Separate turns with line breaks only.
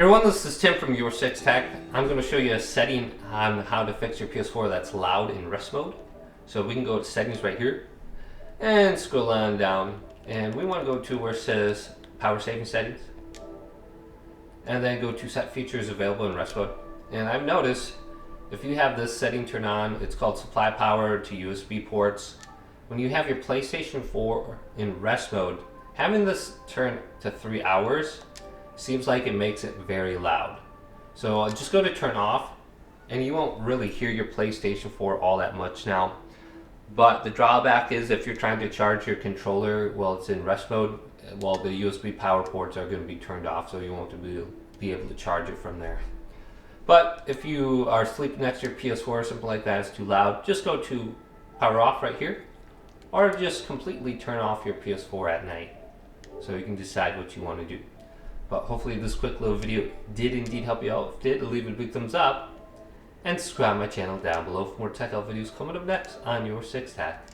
Everyone, this is Tim from Your 6 Tech. I'm going to show you a setting on how to fix your PS4 that's loud in rest mode. So we can go to settings right here and scroll on down, and we want to go to where it says power saving settings, and then go to set features available in rest mode. And I've noticed if you have this setting turned on, it's called supply power to USB ports. When you have your PlayStation 4 in rest mode, having this turned to 3 hours seems like it makes it very loud. So I'll just go to turn off, and you won't really hear your PlayStation 4 all that much now. But the drawback is if you're trying to charge your controller while it's in rest mode, well, the USB power ports are going to be turned off, so you won't be able to charge it from there. But if you are sleeping next to your PS4 or something like that, it's too loud, just go to power off right here, or just completely turn off your PS4 at night. So you can decide what you want to do. But hopefully this quick little video did indeed help you out. If it did, leave it a big thumbs up and subscribe to my channel down below for more tech out videos coming up next on Your 6 Tech.